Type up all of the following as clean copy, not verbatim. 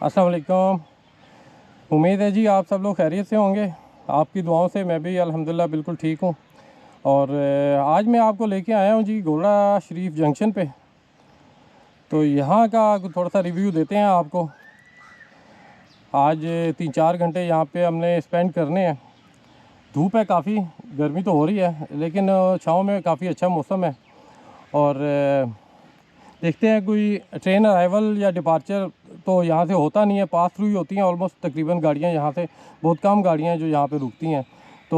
अस्सलाम वालेकुम। उम्मीद है जी आप सब लोग खैरियत से होंगे। आपकी दुआओं से मैं भी अल्हम्दुलिल्लाह बिल्कुल ठीक हूँ। और आज मैं आपको लेके आया हूँ जी घोड़ा शरीफ जंक्शन पे। तो यहाँ का थोड़ा सा रिव्यू देते हैं आपको। आज 3-4 घंटे यहाँ पे हमने स्पेंड करने हैं। धूप है काफ़ी, गर्मी तो हो रही है, लेकिन छाँव में काफ़ी अच्छा मौसम है। और देखते हैं कोई ट्रेन अराइवल या डिपार्चर तो यहाँ से होता नहीं है, पास थ्रू ही होती हैं ऑलमोस्ट तकरीबन गाड़ियाँ यहाँ से। बहुत कम गाड़ियाँ हैं जो यहाँ पे रुकती हैं, तो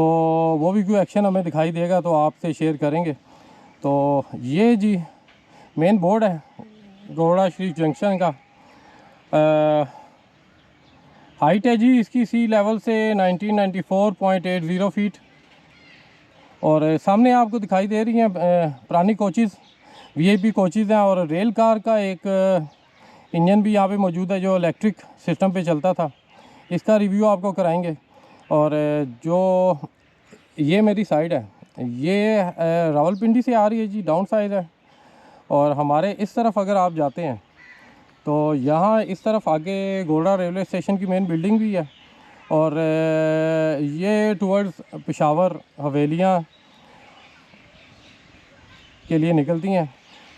वो भी कोई एक्शन हमें दिखाई देगा तो आपसे शेयर करेंगे। तो ये जी मेन बोर्ड है घोड़ा शरीफ जंक्शन का। हाइट है जी इसकी सी लेवल से 1994.80 फीट। और सामने आपको दिखाई दे रही हैं पुरानी कोचेज़, वीआईपी कोचेज़ हैं। और रेल कार का एक इंजन भी यहाँ पे मौजूद है जो इलेक्ट्रिक सिस्टम पे चलता था। इसका रिव्यू आपको कराएंगे। और जो ये मेरी साइड है, ये रावलपिंडी से आ रही है जी, डाउन साइड है। और हमारे इस तरफ अगर आप जाते हैं तो यहाँ इस तरफ आगे घोड़ा रेलवे स्टेशन की मेन बिल्डिंग भी है। और ये टुवर्ड्स पेशावर हवेलियाँ के लिए निकलती हैं।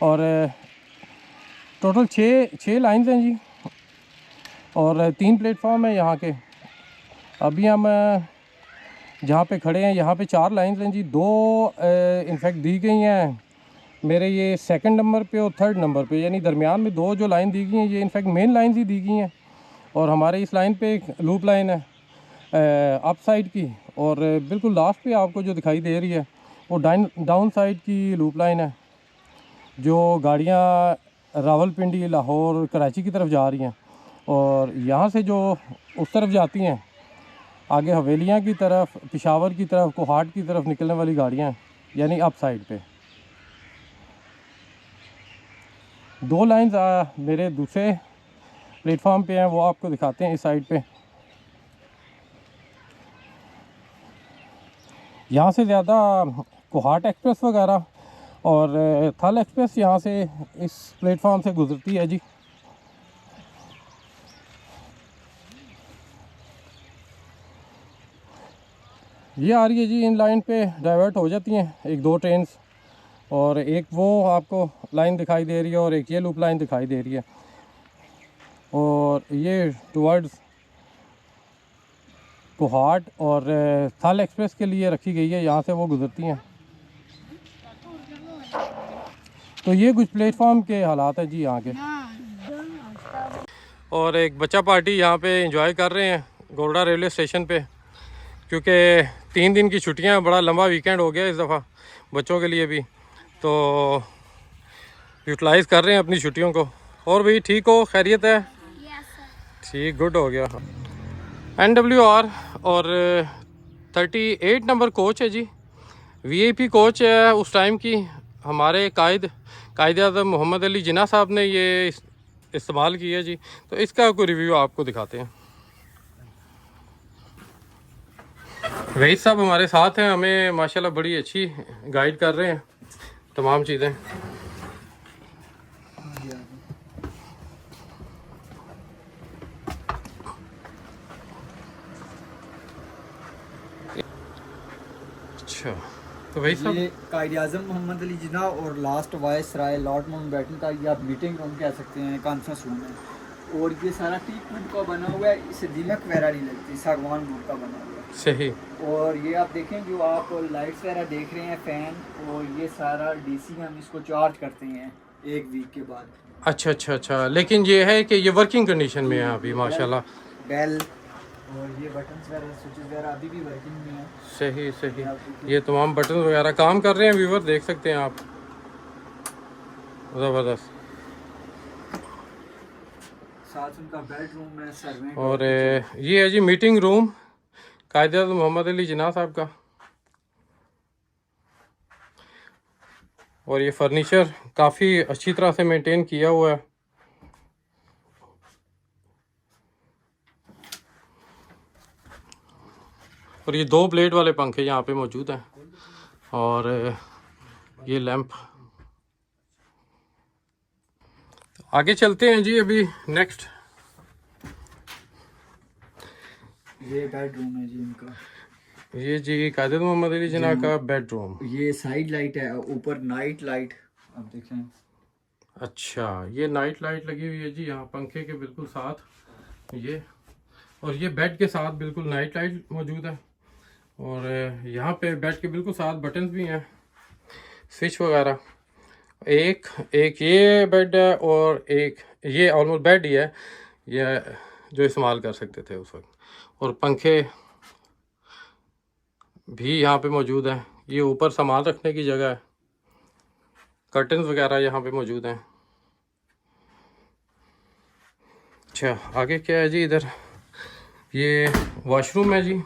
और टोटल छः लाइन्स हैं जी, और 3 प्लेटफॉर्म है यहाँ के। अभी हम जहाँ पे खड़े हैं यहाँ पे 4 लाइन्स हैं जी। 2 इनफैक्ट दी गई हैं मेरे ये 2nd नंबर पे और 3rd नंबर पे, यानी दरमियान में 2 जो लाइन दी गई हैं ये इनफैक्ट मेन लाइन्स ही दी गई हैं। और हमारे इस लाइन पे एक लूप लाइन है अप साइड की, और बिल्कुल लास्ट पे आपको जो दिखाई दे रही है वो डाउन साइड की लूप लाइन है, जो गाड़ियाँ रावलपिंडी, लाहौर, कराची की तरफ जा रही हैं। और यहाँ से जो उस तरफ जाती हैं आगे हवेलियाँ की तरफ, पेशावर की तरफ, कोहाट की तरफ निकलने वाली गाड़ियाँ, यानी अप साइड पे। 2 लाइन्स मेरे दूसरे प्लेटफॉर्म पे हैं, वो आपको दिखाते हैं इस साइड पे। यहाँ से ज़्यादा कोहाट एक्सप्रेस वगैरह और थल एक्सप्रेस यहाँ से इस प्लेटफॉर्म से गुजरती है जी। ये आ रही है जी, इन लाइन पे डाइवर्ट हो जाती हैं 1-2 ट्रेन्स, और एक वो आपको लाइन दिखाई दे रही है और एक ये लूप लाइन दिखाई दे रही है। और ये टुवर्ड्स कोहाट और थल एक्सप्रेस के लिए रखी गई है, यहाँ से वो गुजरती हैं। तो ये कुछ प्लेटफॉर्म के हालात हैं जी यहाँ के। और एक बच्चा पार्टी यहाँ पे एंजॉय कर रहे हैं घोड़ा रेलवे स्टेशन पे, क्योंकि 3 दिन की छुट्टियाँ, बड़ा लंबा वीकेंड हो गया इस दफ़ा बच्चों के लिए भी, तो यूटिलाइज़ कर रहे हैं अपनी छुट्टियों को। और भाई ठीक हो, खैरियत है? ठीक, गुड हो गया। NWR और 38 नंबर कोच है जी, वीआईपी कोच है उस टाइम की। हमारे कायद आज़म मोहम्मद अली जिन्ना साहब ने ये इस्तेमाल किया जी। तो इसका कोई रिव्यू आपको दिखाते हैं। रईस साहब हमारे साथ हैं, हमें माशाल्लाह बड़ी अच्छी गाइड कर रहे हैं तमाम चीज़ें। अच्छा, तो भाई साहब, ये कायद-ए-आज़म मोहम्मद अली जिन्ना और लास्ट वाइस राय लॉर्ड माउंटबेटन का ये आप मीटिंग रूम कह सकते हैं, कॉन्फ्रेंस रूम है। और ये सारा टीक वुड का बना हुआ है, इसे दीमक वगैरह नहीं लगती, सागवान वुड का बना हुआ है। सही। और ये आप देखें जो आप लाइट्स वगैरह देख रहे हैं, फैन, और ये सारा डीसी हम इसको चार्ज करते हैं 1 वीक के बाद। अच्छा अच्छा अच्छा, लेकिन ये है कि ये वर्किंग कंडीशन में है अभी माशाल्लाह। बेल और ये बटन्स वगैरह, स्विचेस वगैरह अभी भी वर्किंग में है। सही सही, ये तमाम बटन वगैरह काम कर रहे हैं व्यूवर, देख सकते हैं आप, ज़बरदस्त। साथ उनका बेडरूम है, सर्वेंट। और ये है जी मीटिंग रूम कायद-ए-आज़म मोहम्मद अली जिन्ना साहब का। और ये फर्नीचर काफ़ी अच्छी तरह से मेंटेन किया हुआ है। और ये 2 ब्लेड वाले पंखे यहाँ पे मौजूद हैं, और ये लैंप। आगे चलते हैं जी अभी नेक्स्ट ये बेडरूम है जी इनका। ये जी कायदत मोहम्मद अली जिन्ना का बेडरूम। ये साइड लाइट है, ऊपर नाइट लाइट आप देखें। अच्छा, ये नाइट लाइट लगी हुई है जी यहाँ पंखे के बिल्कुल साथ ये, और ये बेड के साथ बिल्कुल नाइट लाइट मौजूद है। और यहाँ पे बेड के बिल्कुल साथ बटन्स भी हैं, स्विच वगैरह। एक ये बेड है और एक ये ऑलमोस्ट बेड ही है ये जो इस्तेमाल कर सकते थे उस वक्त। और पंखे भी यहाँ पे मौजूद हैं। ये ऊपर सामान रखने की जगह है, कर्टन्स वगैरह यहाँ पे मौजूद हैं। अच्छा, आगे क्या है जी? इधर ये वॉशरूम है जी,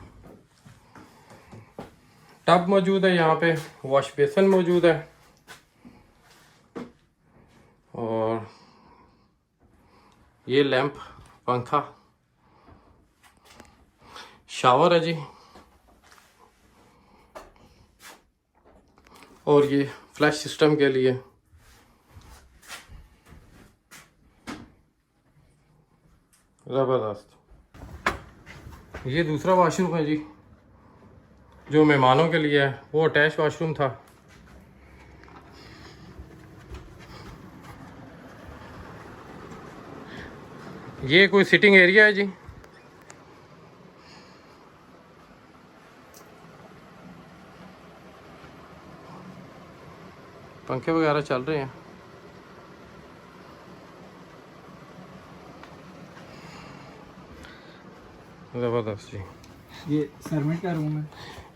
टब मौजूद है यहाँ पे, वॉश बेसिन मौजूद है, और ये लैंप, पंखा, शावर है जी, और ये फ्लैश सिस्टम के लिए। ज़बरदस्त। ये दूसरा वॉशरूम है जी जो मेहमानों के लिए है, वो अटैच वॉशरूम था। ये कोई सिटिंग एरिया है जी। पंखे वगैरह चल रहे हैं। ज़बरदस्त जी। ये सर्वेंट का रूम है।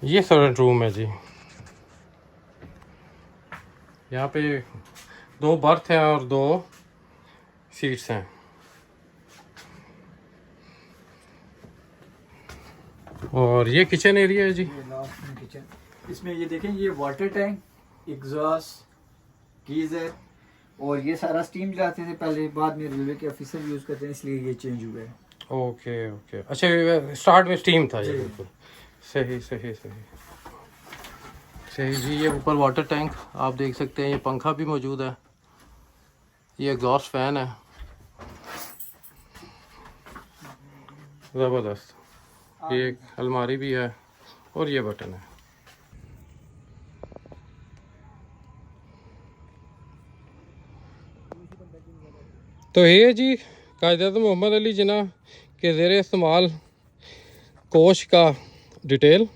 ये सर्वेंट रूम है जी। यहाँ पे 2 बर्थ हैं और 2 सीट्स हैं। और ये किचन एरिया है जी। ये लास्ट में किचन, इसमें ये देखें, ये वाटर टैंक, एग्जॉस्ट, गीजर, और ये सारा स्टीम लाते थे पहले, बाद में रेलवे के ऑफिसर यूज़ करते हैं इसलिए ये चेंज हुआ है। ओके ओके, अच्छा स्टार्ट में स्टीम था ये। बिल्कुल सही सही सही सही जी। ये ऊपर वाटर टैंक आप देख सकते हैं, ये पंखा भी मौजूद है, ये एग्जॉस्ट फैन है। ज़बरदस्त। ये एक अलमारी भी है और ये बटन है। तो ये जी कायदत मोहम्मद अली जिन्ना के ज़ेर इस्तेमाल कोच का डिटेल।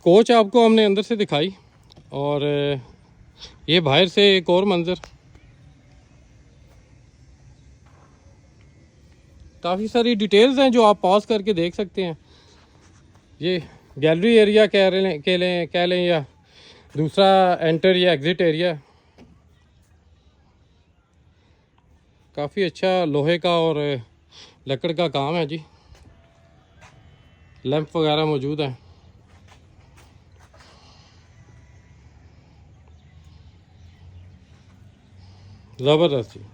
कोच आपको हमने अंदर से दिखाई, और ये बाहर से एक और मंजर। काफ़ी सारी डिटेल्स हैं जो आप पॉज करके देख सकते हैं। ये गैलरी एरिया कह लें या दूसरा एंटर या एग्ज़िट एरिया। काफ़ी अच्छा लोहे का और लकड़ का काम है जी। लैंप वगैरह मौजूद हैं। ज़बरदस्त जी।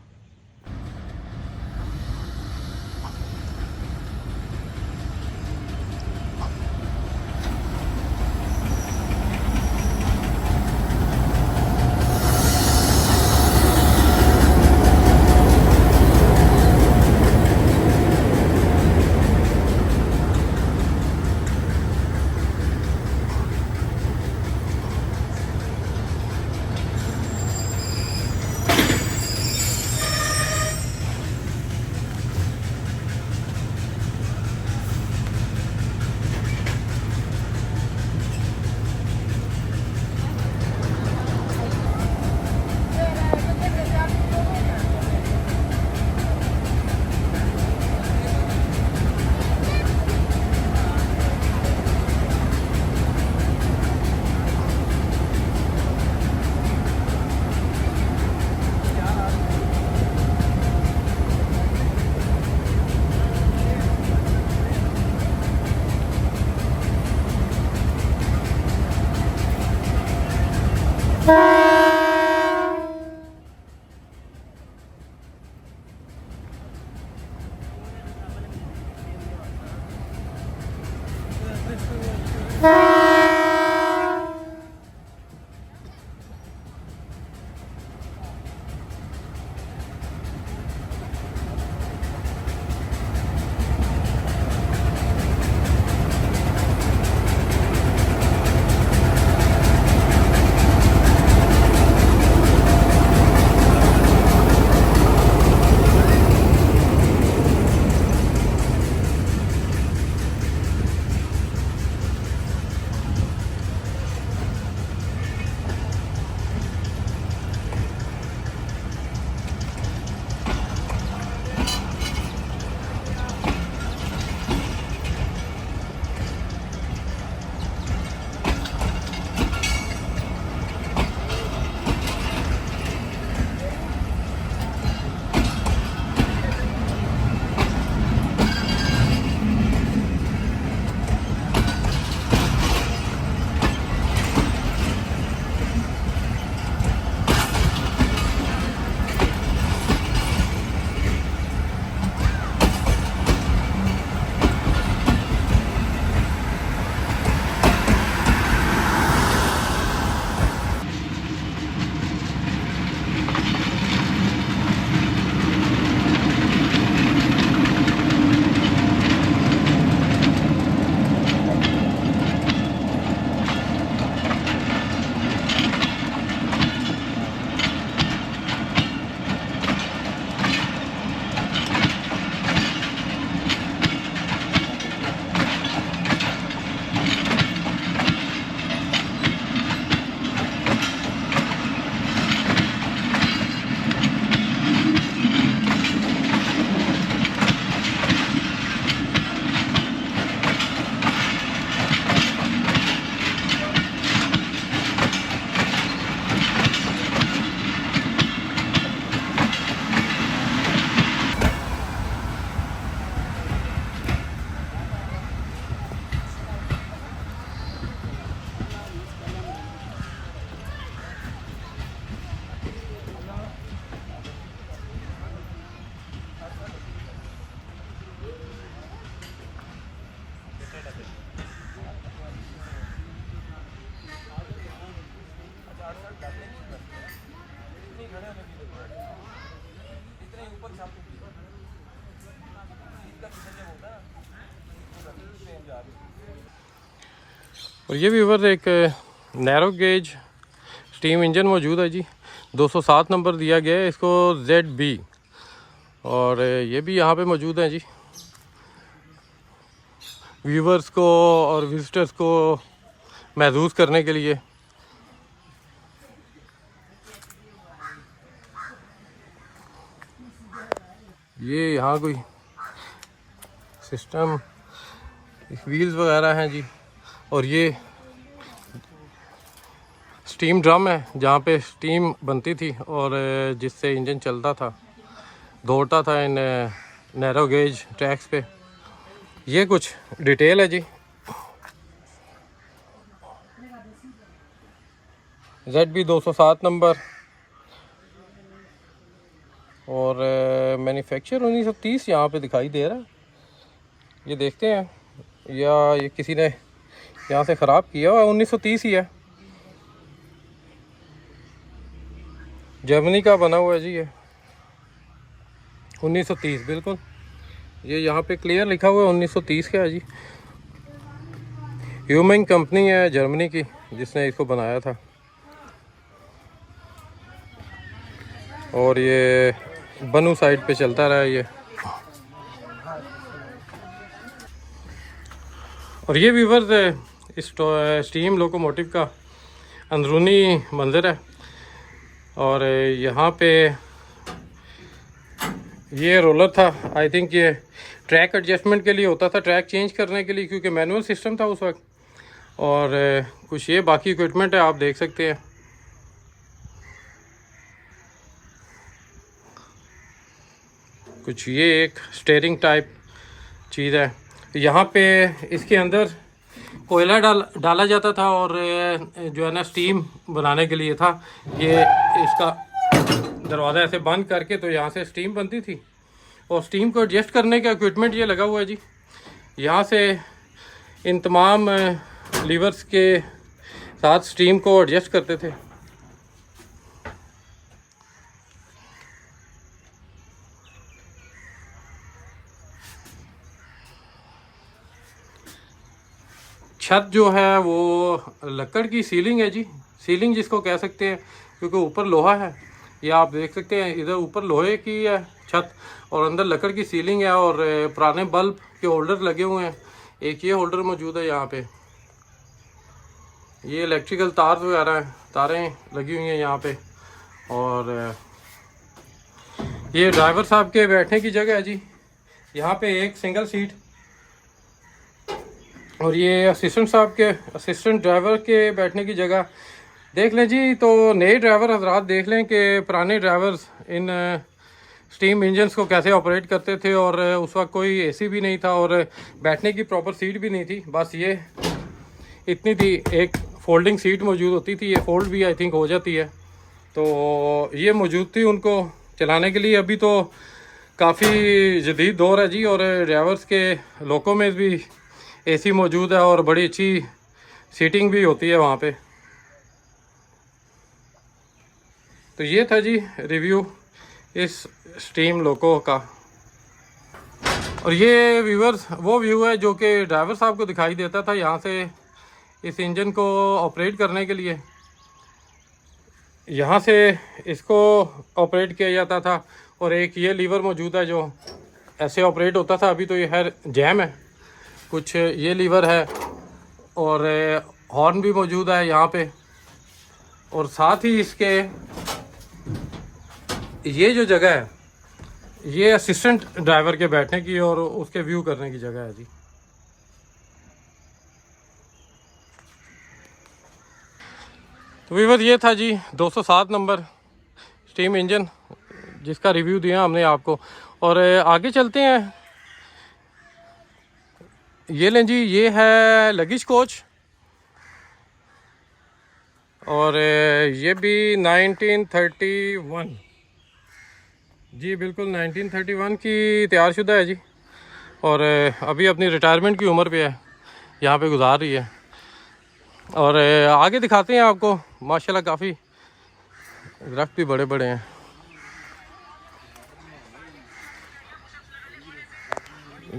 और ये व्यूवर एक नैरो गेज स्टीम इंजन मौजूद है जी। 207 नंबर दिया गया है इसको ZB, और ये भी यहाँ पे मौजूद है जी व्यूवर्स को और विजिटर्स को महसूस करने के लिए। ये यहाँ कोई सिस्टम व्हील्स वगैरह हैं जी, और ये स्टीम ड्रम है जहाँ पे स्टीम बनती थी और जिससे इंजन चलता था, दौड़ता था इन नैरो गेज ट्रैक्स पे। ये कुछ डिटेल है जी। ZB 207 नंबर, और मैन्युफैक्चर 1930 यहाँ पे दिखाई दे रहा है। ये देखते हैं, या ये किसी ने यहाँ से ख़राब किया हुआ। 1930 ही है, जर्मनी का बना हुआ है जी ये। 1930 बिल्कुल, ये यहाँ पे क्लियर लिखा हुआ है 1930 का है जी। ह्यूमिंग कंपनी है जर्मनी की जिसने इसको बनाया था। और ये बनू साइड पे चलता रहा ये। और ये व्यूवर्स इस स्टीम लोकोमोटिव का अंदरूनी मंजर है। और यहाँ पे ये रोलर था, आई थिंक ये ट्रैक एडजस्टमेंट के लिए होता था, ट्रैक चेंज करने के लिए, क्योंकि मैनुअल सिस्टम था उस वक्त। और कुछ ये बाकी इक्विपमेंट है, आप देख सकते हैं। कुछ ये एक स्टीयरिंग टाइप चीज़ है। यहाँ पे इसके अंदर कोयला डाला जाता था, और जो है ना स्टीम बनाने के लिए था। ये इसका दरवाज़ा ऐसे बंद करके तो यहाँ से स्टीम बनती थी, और स्टीम को एडजस्ट करने का इक्विपमेंट ये लगा हुआ है जी। यहाँ से इन तमाम लीवर्स के साथ स्टीम को एडजस्ट करते थे। छत जो है वो लकड़ की सीलिंग है जी, सीलिंग जिसको कह सकते हैं, क्योंकि ऊपर लोहा है। ये आप देख सकते हैं, इधर ऊपर लोहे की है छत और अंदर लकड़ की सीलिंग है। और पुराने बल्ब के होल्डर लगे हुए हैं। एक ये होल्डर मौजूद है यहाँ पे। ये इलेक्ट्रिकल तार वगैरह हैं, तारें लगी हुई हैं यहाँ पे। और ये ड्राइवर साहब के बैठने की जगह है जी। यहाँ पे एक सिंगल सीट, और ये असिस्टेंट ड्राइवर के बैठने की जगह। देख लें जी, तो नए ड्राइवर हजरात देख लें कि पुराने ड्राइवर्स इन स्टीम इंजन्स को कैसे ऑपरेट करते थे। और उस वक्त कोई एसी भी नहीं था, और बैठने की प्रॉपर सीट भी नहीं थी, बस ये इतनी थी। एक फोल्डिंग सीट मौजूद होती थी, ये फोल्ड भी आई थिंक हो जाती है। तो ये मौजूद थी उनको चलाने के लिए। अभी तो काफ़ी जदीद दौर है जी, और ड्राइवर्स के लोकों में भी एसी मौजूद है, और बड़ी अच्छी सीटिंग भी होती है वहाँ पे। तो ये था जी रिव्यू इस स्टीम लोको का। और ये व्यूअर्स वो व्यू है जो कि ड्राइवर साहब को दिखाई देता था यहाँ से इस इंजन को ऑपरेट करने के लिए। यहाँ से इसको ऑपरेट किया जाता था, और एक ये लीवर मौजूद है जो ऐसे ऑपरेट होता था। अभी तो ये खैर जैम है। कुछ ये लीवर है, और हॉर्न भी मौजूद है यहाँ पे। और साथ ही इसके ये जो जगह है, ये असिस्टेंट ड्राइवर के बैठने की और उसके व्यू करने की जगह है जी। तो व्यूअर ये था जी 207 नंबर स्टीम इंजन जिसका रिव्यू दिया हमने आपको। और आगे चलते हैं। ये लें जी, ये है लगेज कोच, और ये भी 1931 जी, बिल्कुल 1931 की तैयारशुदा है जी। और अभी अपनी रिटायरमेंट की उम्र पे है, यहाँ पे गुजार रही है। और आगे दिखाते हैं आपको, माशाल्लाह काफ़ी दरख्त भी बड़े बड़े हैं।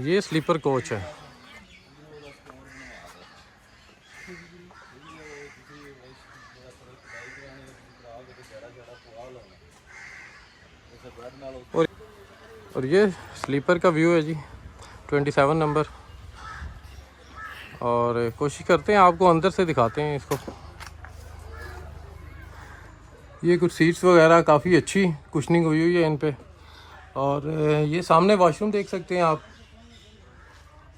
ये स्लीपर कोच है। और ये स्लीपर का व्यू है जी, 27 नंबर। और कोशिश करते हैं आपको अंदर से दिखाते हैं इसको। ये कुछ सीट्स वगैरह काफ़ी अच्छी कुशनिंग हुई हुई है इन पे। और ये सामने वॉशरूम देख सकते हैं आप।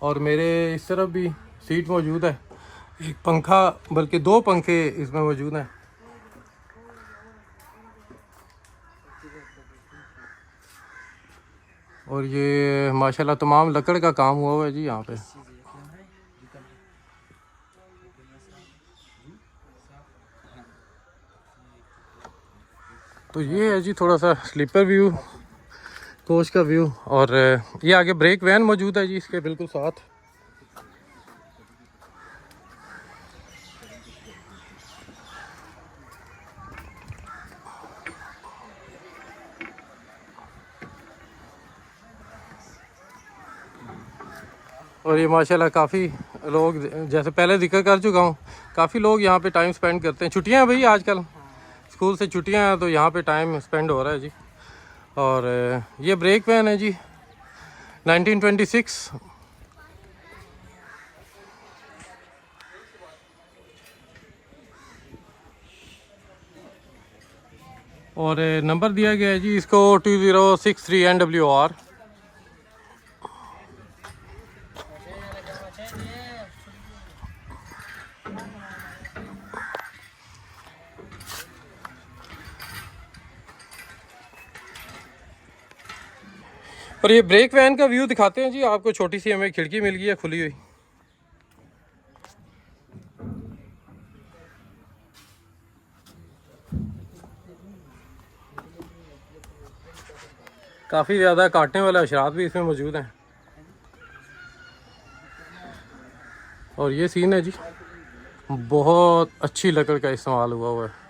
और मेरे इस तरफ भी सीट मौजूद है, एक पंखा, बल्कि 2 पंखे इसमें मौजूद हैं। और ये माशाल्लाह तमाम लकड़ का काम हुआ हुआ है जी यहाँ पे। तो ये है जी थोड़ा सा स्लीपर व्यू, कोच का व्यू। और ये आगे ब्रेक वैन मौजूद है जी इसके बिल्कुल साथ। और ये माशाल्लाह काफ़ी लोग, जैसे पहले जिक्र कर चुका हूँ, काफ़ी लोग यहाँ पे टाइम स्पेंड करते हैं। छुट्टियाँ हैं भाई, आजकल स्कूल से छुट्टियाँ हैं तो यहाँ पे टाइम स्पेंड हो रहा है जी। और ये ब्रेक वैन है जी 1926। और नंबर दिया गया है जी इसको 2063 NWR। और ये ब्रेक वैन का व्यू दिखाते हैं जी आपको। छोटी सी हमें खिड़की मिल गई है खुली हुई। काफ़ी ज़्यादा काटने वाले अशरात भी इसमें मौजूद हैं। और ये सीन है जी, बहुत अच्छी लकड़ का इस्तेमाल हुआ हुआ है।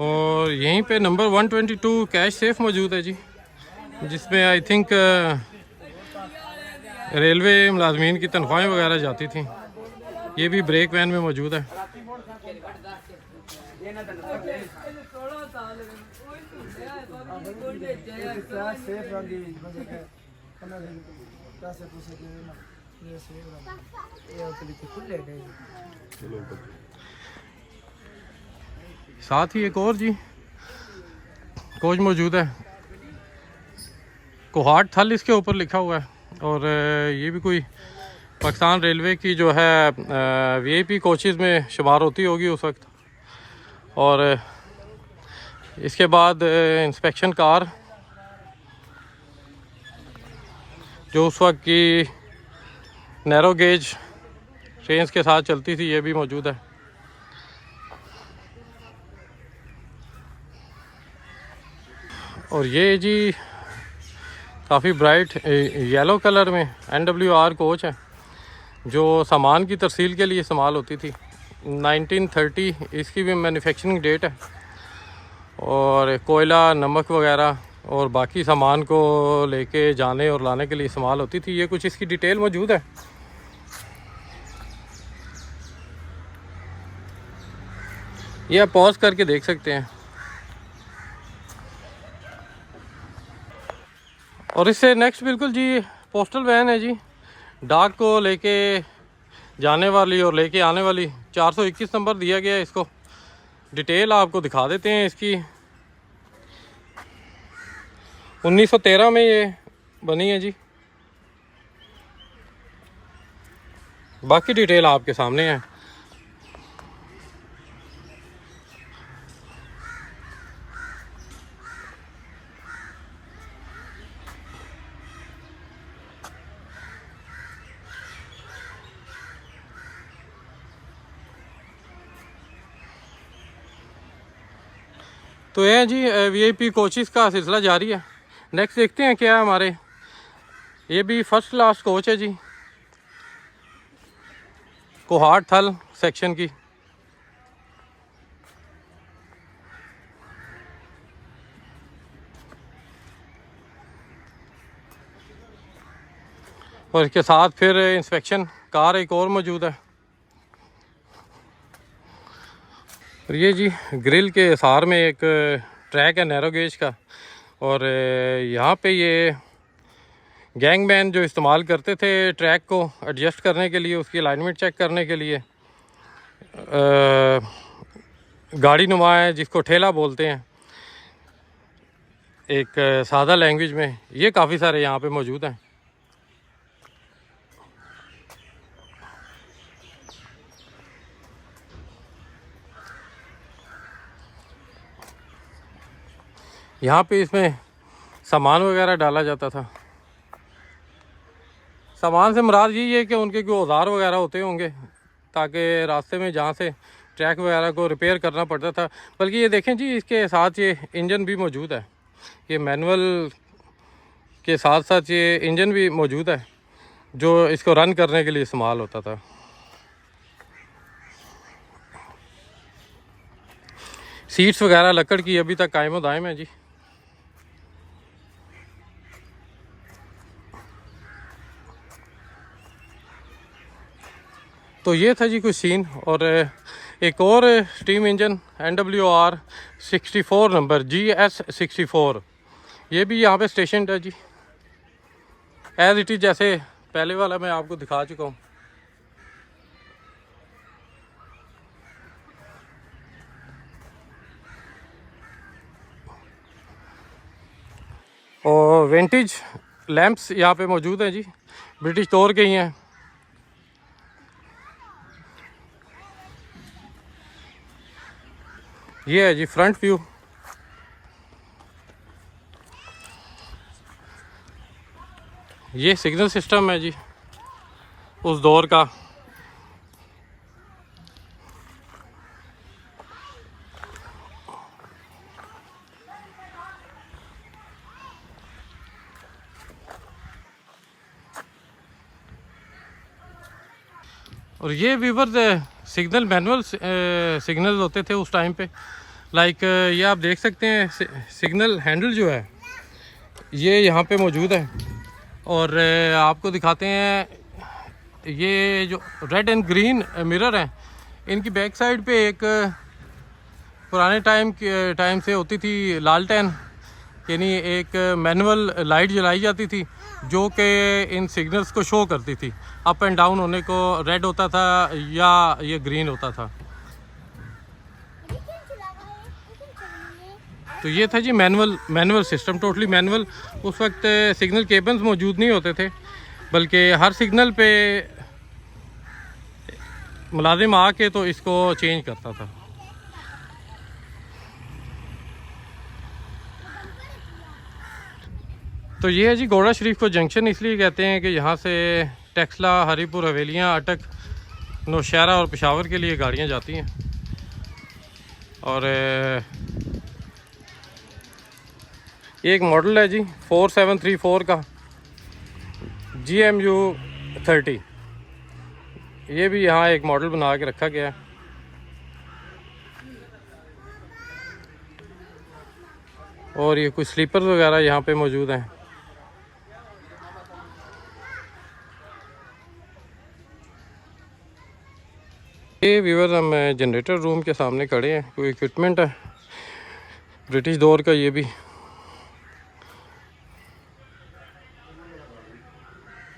और यहीं पे नंबर 122 कैश सेफ मौजूद है जी, जिसमें आई थिंक रेलवे मुलाजमीन की तनख्वाहें वगैरह जाती थी। ये भी ब्रेक वैन में मौजूद है। साथ ही एक और जी कोच मौजूद है, कोहाट थल इसके ऊपर लिखा हुआ है। और ये भी कोई पाकिस्तान रेलवे की जो है VIP कोचेज़ में शुमार होती होगी उस वक्त। और इसके बाद इंस्पेक्शन कार जो उस वक्त की नैरो गेज ट्रेन्स के साथ चलती थी, ये भी मौजूद है। और ये जी काफ़ी ब्राइट येलो कलर में NWR कोच है, जो सामान की तरसील के लिए इस्तेमाल होती थी। 1930 इसकी भी मैन्युफैक्चरिंग डेट है। और कोयला, नमक वगैरह और बाकी सामान को लेके जाने और लाने के लिए इस्तेमाल होती थी। ये कुछ इसकी डिटेल मौजूद है। ये आप पॉज करके देख सकते हैं। और इससे नेक्स्ट बिल्कुल जी पोस्टल वैन है जी, डाक को लेके जाने वाली और लेके आने वाली। 421 नंबर दिया गया है इसको। डिटेल आपको दिखा देते हैं इसकी। 1913 में ये बनी है जी। बाकी डिटेल आपके सामने है। तो ये जी VIP कोचेस का सिलसिला जारी है। नेक्स्ट देखते हैं क्या है हमारे। ये भी फर्स्ट क्लास कोच है जी, कोहाट थल सेक्शन की। और इसके साथ फिर इंस्पेक्शन कार एक और मौजूद है। और ये जी ग्रिल के हिसार में एक ट्रैक है नैरो गेज का, और यहाँ पे ये गैंगमैन जो इस्तेमाल करते थे ट्रैक को एडजस्ट करने के लिए, उसकी अलाइनमेंट चेक करने के लिए। गाड़ी नुमा है जिसको ठेला बोलते हैं एक सादा लैंग्वेज में, ये काफ़ी सारे यहाँ पे मौजूद हैं। यहाँ पे इसमें सामान वगैरह डाला जाता था। सामान से मुराद यही है कि उनके कोई औजार वगैरह होते होंगे, ताकि रास्ते में जहाँ से ट्रैक वगैरह को रिपेयर करना पड़ता था। बल्कि ये देखें जी, इसके साथ ये इंजन भी मौजूद है, ये मैनुअल के साथ साथ ये इंजन भी मौजूद है जो इसको रन करने के लिए इस्तेमाल होता था। सीट्स वगैरह लकड़ की अभी तक कायम दायम है जी। तो ये था जी कुछ सीन। और एक और steam engine NWR 64 number GS 64, ये भी यहाँ पे स्टेशन है जी, एज इट इज़ जैसे पहले वाला मैं आपको दिखा चुका हूँ। और विंटेज लैंप्स यहाँ पे मौजूद हैं जी, ब्रिटिश तौर के ही हैं। ये है जी फ्रंट व्यू। ये सिग्नल सिस्टम है जी उस दौर का। और ये वीवर सिग्नल मैनुअल सिग्नल होते थे उस टाइम पे। लाइक ये आप देख सकते हैं सिग्नल हैंडल जो है ये यहाँ पे मौजूद है। और आपको दिखाते हैं, ये जो रेड एंड ग्रीन मिरर हैं, इनकी बैक साइड पे एक पुराने टाइम से होती थी लालटेन, यानी एक मैनुअल लाइट जलाई जाती थी जो कि इन सिग्नल्स को शो करती थी, अप एंड डाउन होने को रेड होता था या ये ग्रीन होता था। तो ये था जी मैनुअल सिस्टम, टोटली मैनुअल। उस वक्त सिग्नल केबल्स मौजूद नहीं होते थे, बल्कि हर सिग्नल पे मुलाजिम आके तो इसको चेंज करता था। तो ये है जी घोड़ा शरीफ को जंक्शन इसलिए कहते हैं कि यहाँ से टेक्सला, हरीपुर, हवेलियाँ, अटक, नौशहरा और पेशावर के लिए गाड़ियाँ जाती हैं। और एक मॉडल है जी 4734 का GMU 30, ये भी यहाँ एक मॉडल बना के रखा गया है। और ये कुछ स्लीपर्स वगैरह यहाँ पे मौजूद हैं। ये व्यूअर्स हम जनरेटर रूम के सामने खड़े हैं, कोई इक्विपमेंट है ब्रिटिश दौर का। ये भी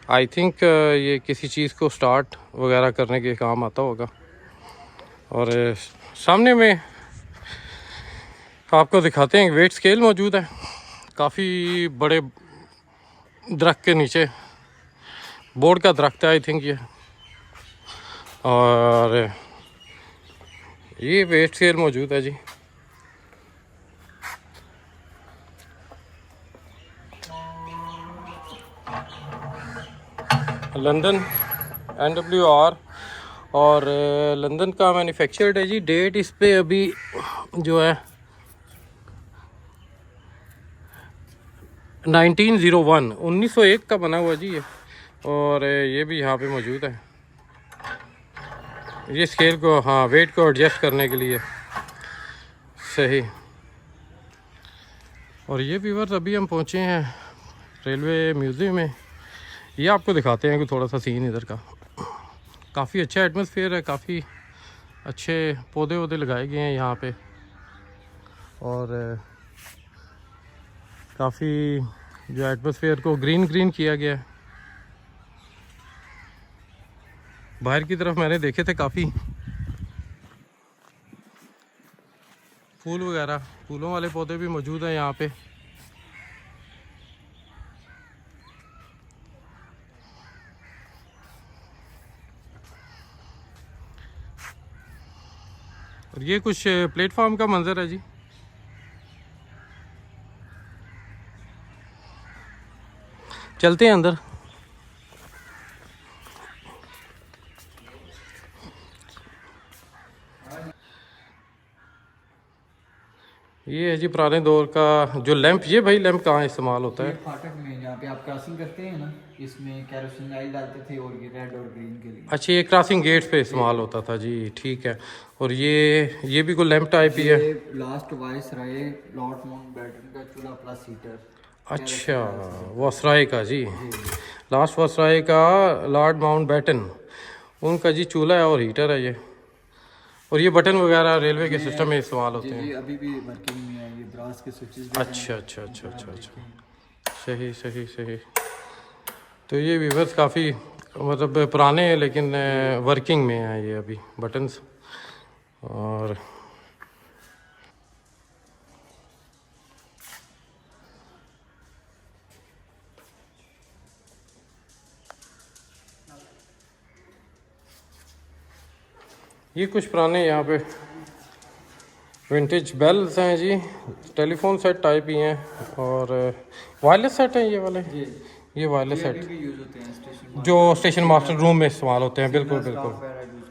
आई थिंक ये किसी चीज़ को स्टार्ट वगैरह करने के काम आता होगा। और सामने में आपको दिखाते हैं वेट स्केल मौजूद है, काफ़ी बड़े दरख्त के नीचे, बोर्ड का दरख्त है आई थिंक ये। और ये वेट स्केल मौजूद है जी। लंदन NWR, और लंदन का मैन्युफैक्चर्ड है जी। डेट इस पे अभी जो है 1901 का बना हुआ जी ये। और ये भी यहाँ पे मौजूद है, ये स्केल को, हाँ, वेट को एडजस्ट करने के लिए सही। और ये व्यूअर्स अभी हम पहुँचे हैं रेलवे म्यूज़ियम में। ये आपको दिखाते हैं कि थोड़ा सा सीन इधर का, काफ़ी अच्छा एटमॉस्फेयर है, काफ़ी अच्छे पौधे वौधे लगाए गए हैं यहाँ पे, और काफ़ी जो एटमॉस्फेयर को ग्रीन ग्रीन किया गया है। बाहर की तरफ मैंने देखे थे काफ़ी फूल वगैरह, फूलों वाले पौधे भी मौजूद हैं यहाँ पे। और ये कुछ प्लेटफॉर्म का मंजर है जी। चलते हैं अंदर। ये है जी पुराने दौर का जो लैंप। ये भाई लैंप कहाँ इस्तेमाल होता ये है? फाटक में जहाँ पे आप क्रॉसिंग करते हैं ना, इसमें कैरोसिन ऑयल डालते थे, और ये रेड और ग्रीन के लिए। अच्छा, ये क्रॉसिंग गेट्स पे इस्तेमाल होता था जी, ठीक है। और ये भी कोई लैंप टाइप ही है? ये लास्ट वायसराय लॉर्ड माउंटबेटन का चूल्हा प्लस हीटर। अच्छा, वायसराय का जी, लास्ट वायसराय का लॉर्ड माउंटबेटन, उनका जी चूल्हा है और हीटर है ये। और ये बटन वगैरह रेलवे के सिस्टम में इस्तेमाल होते जी हैं। अभी भी वर्किंग में है, ये ब्रास के स्विचेस भी अच्छा अच्छा अच्छा अच्छा अच्छा, सही सही सही। तो ये व्यूवर्स काफ़ी मतलब पुराने हैं, लेकिन वर्किंग में हैं ये अभी बटन्स। और ये कुछ पुराने यहाँ पे विंटेज बेल्स हैं जी, टेलीफोन सेट टाइप ही हैं, और वायरलेस सेट हैं ये वाले। ये वायरलेस सेट भी यूज होते हैं स्टेशन जो स्टेशन मास्टर रूम में इस्तेमाल होते हैं, बिल्कुल बिल्कुल यूज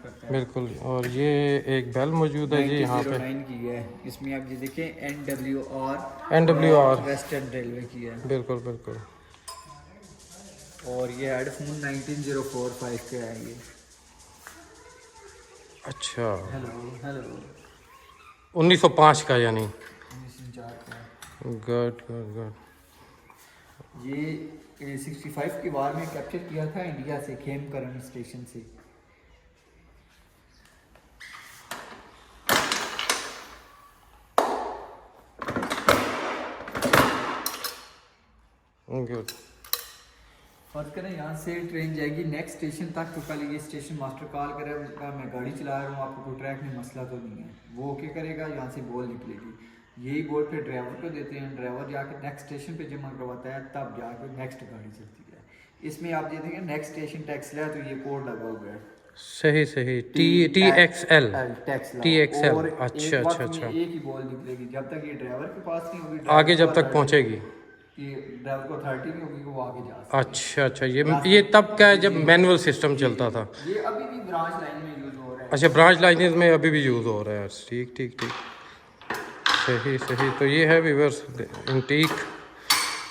करते हैं। बिल्कुल। और ये एक बेल मौजूद है जी यहाँ पे, 9 की है, इसमें आप ये देखें NWR वेस्टर्न रेलवे की है। बिल्कुल बिल्कुल। और ये हेडफोन 19045 के है ये। अच्छा, हेलो हेलो 1905 का यानी। 1904 का। Good good good. ये 65 की वार में कैप्चर किया था इंडिया से, खेमकरन स्टेशन से। गुड। फर्ज करें यहाँ से ट्रेन जाएगी नेक्स्ट स्टेशन तक, तो कल ये स्टेशन मास्टर कॉल करेगा, मैं गाड़ी चला रहा हूँ, आपको कोई ट्रैक में मसला तो नहीं है। वो क्या करेगा, यहाँ से बॉल निकलेगी, यही बॉल फिर ड्राइवर को देते हैं, ड्राइवर जाके नेक्स्ट स्टेशन पे जमा करवाता है, तब जाके नेक्स्ट गाड़ी चलती है। इसमें आप ये देखें नेक्स्ट स्टेशन टैक्स लिया, तो ये कोड लगा हुआ है। सही सही, TXL टैक्स TXL। और अच्छा एक अच्छा वक्त में अच्छा, एक ही बॉल निकलेगी, जब तक ये ड्राइवर के पास नहीं होगी, आगे जब तक पहुँचेगी। ये ड्राइवर को अथॉरिटी नहीं होगी, वो आगे जा सकता है। अच्छा अच्छा, ये तब का है जब मैनुअल सिस्टम चलता था। ये अभी भी ब्रांच लाइन में यूज हो रहा है। अच्छा, ब्रांच लाइनेज में अभी भी यूज़ हो रहा है, ठीक ठीक ठीक, सही सही। तो ये है व्यूअर्स इंटीक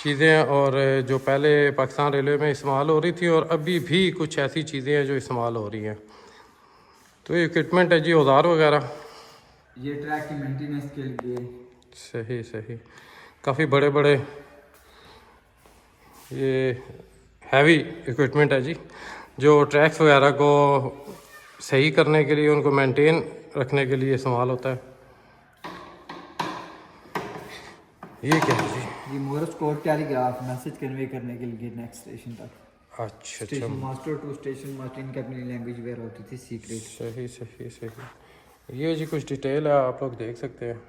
चीज़ें, और जो पहले पाकिस्तान रेलवे में इस्तेमाल हो रही थी, और अभी भी कुछ ऐसी चीज़ें हैं जो इस्तेमाल हो रही हैं। तो ये इक्विपमेंट है जी, औजार वगैरह। ये ट्रैक की मेंटेनेंस के लिए। सही सही, काफ़ी बड़े बड़े ये हैवी इक्विपमेंट है जी, जो ट्रैक्स वगैरह को सही करने के लिए, उनको मेंटेन रखने के लिए इस्तेमाल होता है। ये क्या है जी? ये Morris code telegraph message convey करने के लिए नेक्स्ट स्टेशन तक। अच्छा स्टेशन अच्छा, मास्टर टू स्टेशन मास्टर, इनकी अपनी लैंग्वेज वगैरह होती थी सीक्रेट। सही सही सही। ये जी कुछ डिटेल है, आप लोग देख सकते हैं।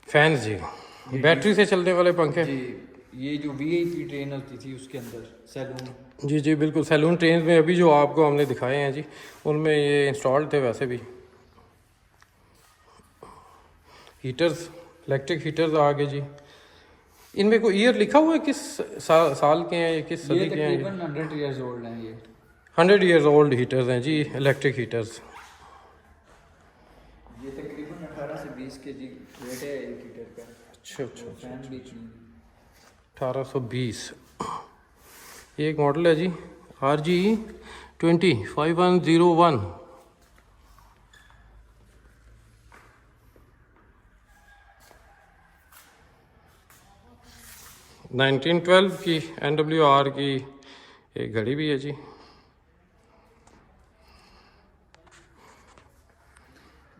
फैंस जी, बैटरी से चलने वाले पंखे। जी, ये जो VIP ट्रेन होती थी उसके अंदर सैलून। जी जी बिल्कुल, सैलून ट्रेन में अभी जो आपको हमने दिखाए हैं जी, उनमें ये इंस्टॉल्ड थे। वैसे भी हीटर्स, इलेक्ट्रिक हीटर्स आ गए जी। इनमें कोई ईयर लिखा हुआ है, किस साल के हैं ये, किस ये सदी के हैं? तकरीबन 100 इयर्स ओल्ड हैं ये। 100 ईयर्स ओल्ड हीटर्स हैं जी, इलेक्ट्रिक हीटर्स। ये तकरीबन 18 से 20 kg वेट है एक हीटर का। अच्छा अच्छा अच्छा, फैन भी इतनी। 1820। ये एक मॉडल है जी, RG 25101। 1912 की NWR की एक घड़ी भी है जी।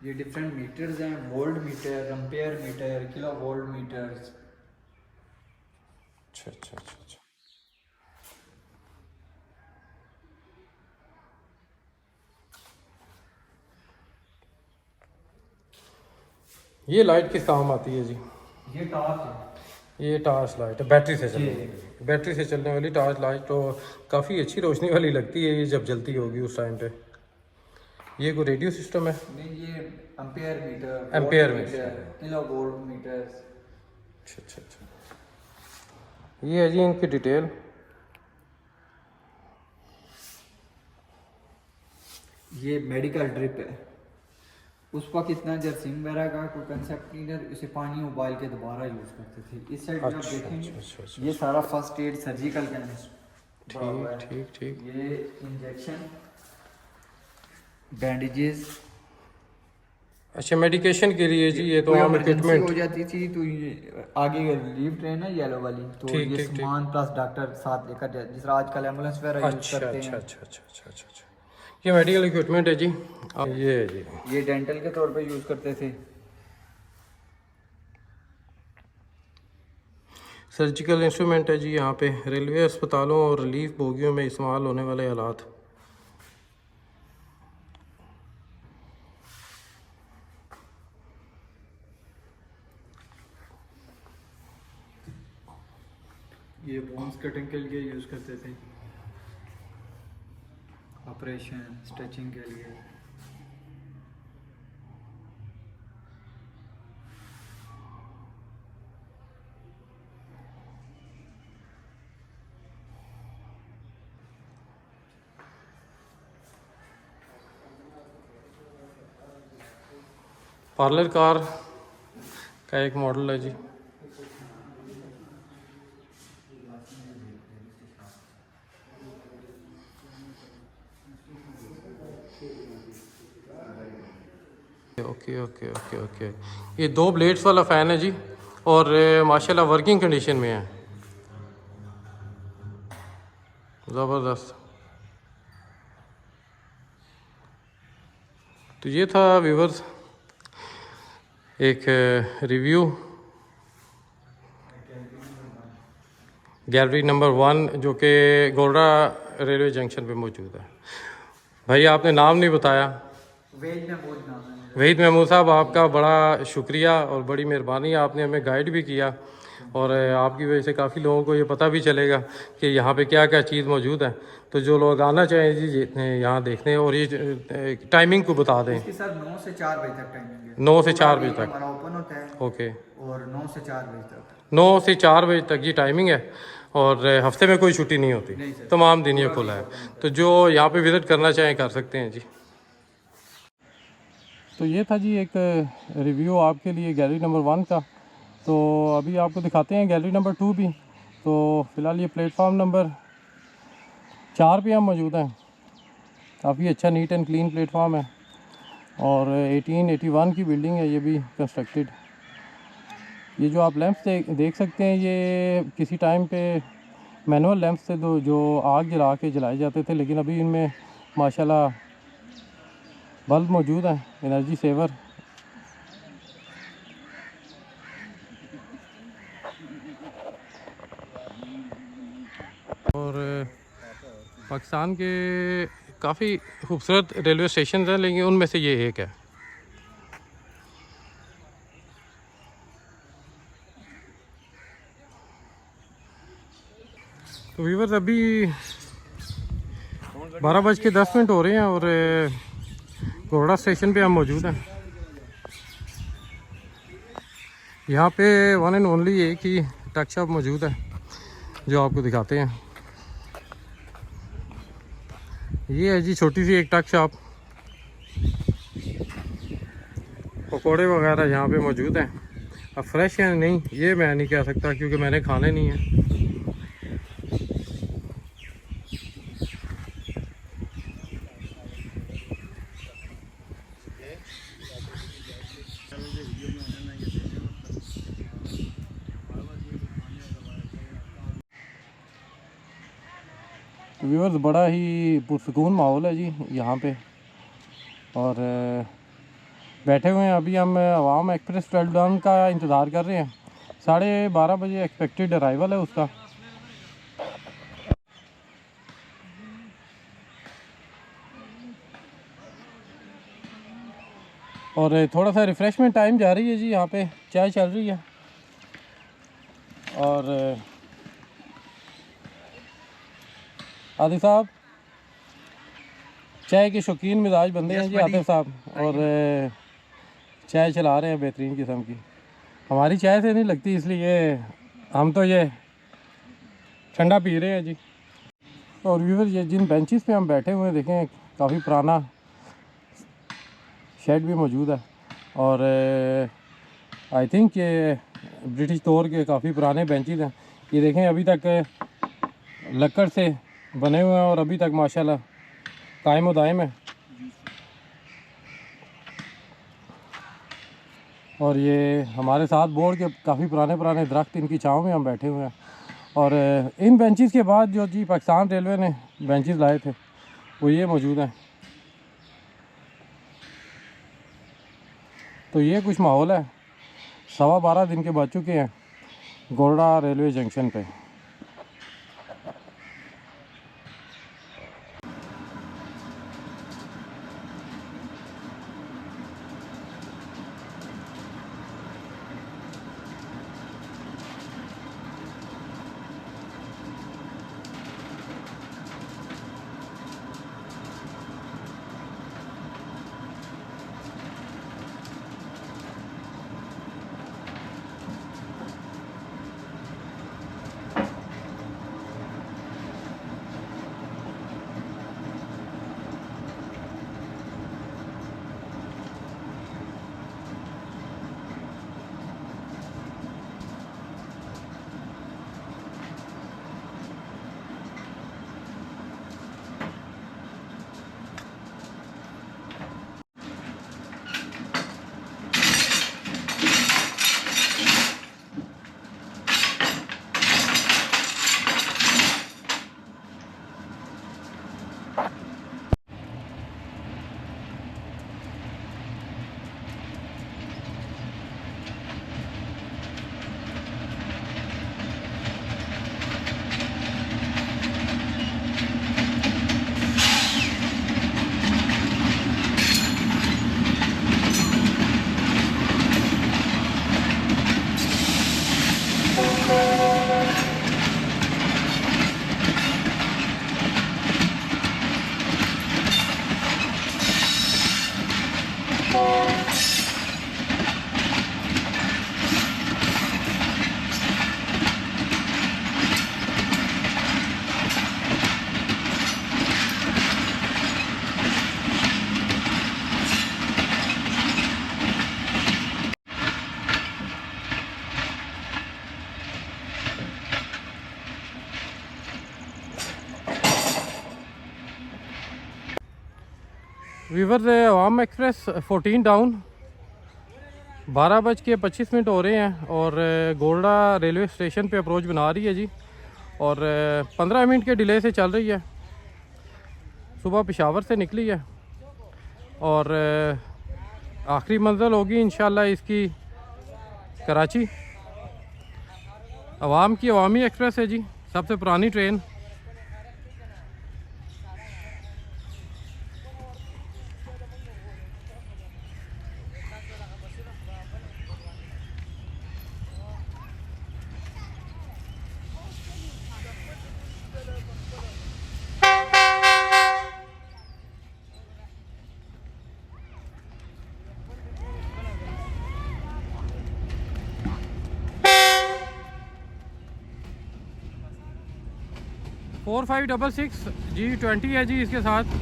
ये डिफरेंट मीटर्स हैं, volt meter, ampere metre, kilo volt meter. अच्छा अच्छा अच्छा अच्छा। ये लाइट किस काम आती है जी? ये टॉर्च है। ये टॉर्च लाइट है, बैटरी से चलने वाली, बैटरी से चलने वाली टॉर्च लाइट। तो काफ़ी अच्छी रोशनी वाली लगती है ये जब जलती होगी उस टाइम पे। ये कोई रेडियो सिस्टम है? नहीं, ये ampere metre, ampere metre, kilo volt meter. अच्छा अच्छा अच्छा। ये है जी इनकी डिटेल। ये मेडिकल ड्रिप है। उस वक्त इतना जरासीम वगैरह का कोई कंसेप्ट नहीं था, इसे पानी उबाल के दोबारा यूज़ करते थे। इस साइड में आप देखेंगे अच्छा। ये सारा फर्स्ट एड सर्जिकल कैंस। ठीक ठीक ठीक। ये इंजेक्शन, बैंडेजेस। अच्छा, मेडिकेशन के लिए जी। ये तो कोई आम इमरजेंसी इक्विपमेंट। हो जाती थी तो ये आगे लीव ट्रेन है येलो वाली, तो ठीक, ये ठीक, ठीक। सामान प्लस डॉक्टर साथ लेकर जाते, जिस तरह आजकल एम्बुलेंस वगैरह यूज़ अच्छा करते अच्छा हैं। अच्छा अच्छा अच्छा अच्छा अच्छा। ये मेडिकल इक्विपमेंट है जी। अब ये है जी, ये डेंटल के तौर पे यूज़ करते थे। सर्जिकल इंस्ट्रूमेंट है जी। यहाँ पे रेलवे अस्पतालों और रिलीफ बोगियों में इस्तेमाल होने वाले आलात। ये बोन्स कटिंग के लिए यूज़ करते थे, ऑपरेशन स्ट्रेचिंग के लिए। पार्लर कार का एक मॉडल है जी। Okay okay okay okay. ये 2 ब्लेड्स वाला फ़ैन है जी, और माशाल्लाह वर्किंग कंडीशन में है, ज़बरदस्त। तो ये था व्यूवर्स एक रिव्यू गैलरी नंबर 1 जो कि गोल्डा रेलवे जंक्शन पे मौजूद है। भाई आपने नाम नहीं बताया। वेज महमूद नाम है। वहीद महमूद साहब, आपका बड़ा शुक्रिया और बड़ी मेहरबानी, आपने हमें गाइड भी किया, और आपकी वजह से काफ़ी लोगों को ये पता भी चलेगा कि यहाँ पे क्या क्या चीज़ मौजूद है। तो जो लोग आना चाहें जी यहाँ देखने, और ये टाइमिंग को बता दें। इसके साथ 9 से 4 बजे तक टाइमिंग है। 9 से 4 बजे तक हमारा ओपन होता है। ओके। और 9 से 4 बजे तक। 9 से 4 बजे तक ये टाइमिंग है, और हफ्ते में कोई छुट्टी नहीं होती, नहीं सर, तमाम दिन ये खुला है। तो जो यहाँ पे विज़िट करना चाहें कर सकते हैं जी। तो ये था जी एक रिव्यू आपके लिए गैलरी नंबर 1 का। तो अभी आपको दिखाते हैं गैलरी नंबर 2 भी। तो फ़िलहाल ये प्लेटफॉर्म नंबर 4 पे हम मौजूद हैं। काफ़ी अच्छा नीट एंड क्लीन प्लेटफॉर्म है, और 1881 की बिल्डिंग है ये भी कंस्ट्रक्टेड। ये जो आप लैंप्स देख सकते हैं, ये किसी टाइम पे मैनुअल लैंप्स थे जो आग जला के जलाए जाते थे, लेकिन अभी इनमें माशाल्लाह बल्ब मौजूद हैं, एनर्जी सेवर। और पाकिस्तान के काफ़ी खूबसूरत रेलवे स्टेशन हैं, लेकिन उनमें से ये एक है। तो व्यूअर्स अभी 12:10 हो रहे हैं, और गोरडा स्टेशन पे हम मौजूद हैं। यहाँ पे वन एंड ओनली एक ही टक शॉप मौजूद है जो आपको दिखाते हैं। ये है जी छोटी सी एक टक शॉप। पकोड़े वगैरह यहाँ पे मौजूद हैं। अब फ्रेश हैं नहीं ये मैं नहीं कह सकता, क्योंकि मैंने खाने नहीं है। व्यूअर्स बड़ा ही पुरसकून माहौल है जी यहाँ पे। और बैठे हुए हैं अभी हम अवाम एक्सप्रेस 12 डाउन का इंतज़ार कर रहे हैं। 12:30 बजे एक्सपेक्टेड अराइवल है उसका। और थोड़ा सा रिफ़्रेशमेंट टाइम जा रही है जी, यहाँ पे चाय चल रही है। और आदिल साहब चाय के शौकीन मिजाज बंदे हैं जी आतिफ साहब, और चाय चला रहे हैं बेहतरीन किस्म की। हमारी चाय से नहीं लगती, इसलिए हम तो ये ठंडा पी रहे हैं जी। और व्यूअर ये जिन बेंचेस पे हम बैठे हुए हैं देखें, काफ़ी पुराना शेड भी मौजूद है। और आई थिंक ये ब्रिटिश दौर के काफ़ी पुराने बेंचेस हैं। ये देखें अभी तक लकड़ से बने हुए हैं और अभी तक माशाल्लाह कायम व दायम है। और ये हमारे साथ बोर्ड के काफ़ी पुराने दरख्त, इनकी छाँव में हम बैठे हुए हैं। और इन बेंचेस के बाद जो जी पाकिस्तान रेलवे ने बेंचेस लाए थे वो ये मौजूद हैं। तो ये कुछ माहौल है। 12:15 दिन के बज चुके हैं गोल्डा रेलवे जंक्शन पे। वीवर अवाम एक्सप्रेस 14 डाउन 12:25 हो रहे हैं और गोल्डा रेलवे स्टेशन पे अप्रोच बना रही है जी। और 15 मिनट के डिले से चल रही है। सुबह पेशावर से निकली है और आखिरी मंजिल होगी इंशाल्लाह इसकी कराची। अवाम की अवामी एक्सप्रेस है जी, सबसे पुरानी ट्रेन। $4566 G20 है जी इसके साथ।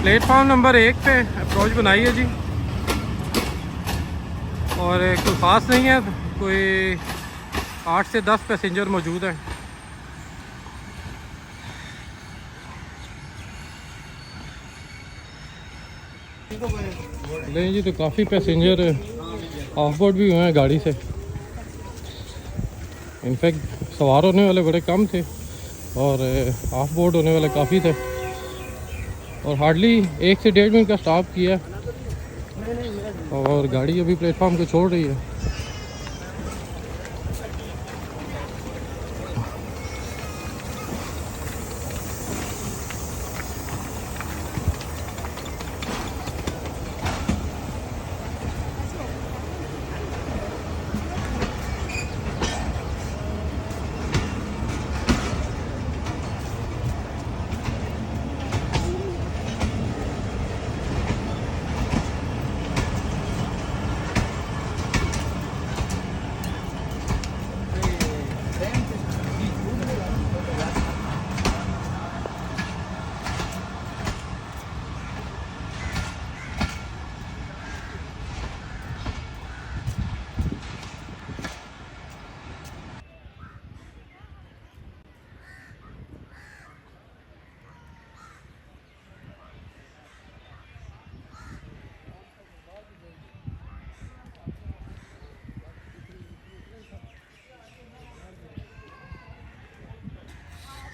प्लेटफॉर्म नंबर 1 पे अप्रोच बनाई है जी, और कोई ख़ास नहीं है, कोई 8 से 10 पैसेंजर मौजूद हैं। नहीं जी, तो काफ़ी पैसेंजर ऑफ बोर्ड भी हुए हैं गाड़ी से। इनफैक्ट सवार होने वाले बड़े कम थे और ऑफ बोर्ड होने वाले काफ़ी थे, और हार्डली 1 से 1.5 मिनट का स्टॉप किया और गाड़ी अभी प्लेटफॉर्म को छोड़ रही है।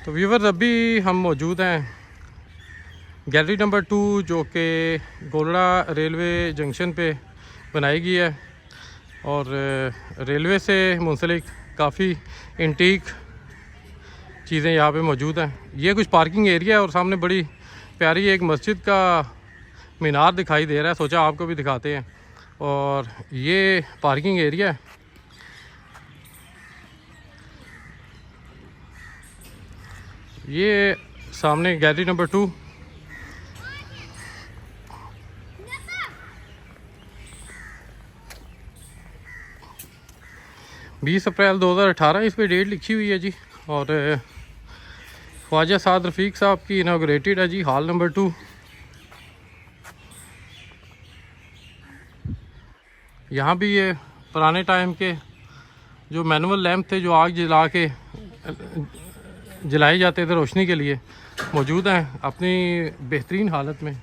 तो व्यूवर्स, अभी हम मौजूद हैं गैलरी नंबर 2, जो कि गोलड़ा रेलवे जंक्शन पे बनाई गई है, और रेलवे से मुंसलिक काफ़ी एंटीक चीज़ें यहाँ पे मौजूद हैं। ये कुछ पार्किंग एरिया है, और सामने बड़ी प्यारी एक मस्जिद का मीनार दिखाई दे रहा है, सोचा आपको भी दिखाते हैं। और ये पार्किंग एरिया है। ये सामने गैलरी नंबर 2। अप्रैल 2018 इस पे डेट लिखी हुई है जी, और ख्वाजा साद रफ़ीक साहब की इनाग्रेटेड है जी, हॉल नंबर 2। यहाँ भी ये पुराने टाइम के जो मैनुअल लैंप थे, जो आग जला के जलाए जाते थे रोशनी के लिए, मौजूद हैं अपनी बेहतरीन हालत में।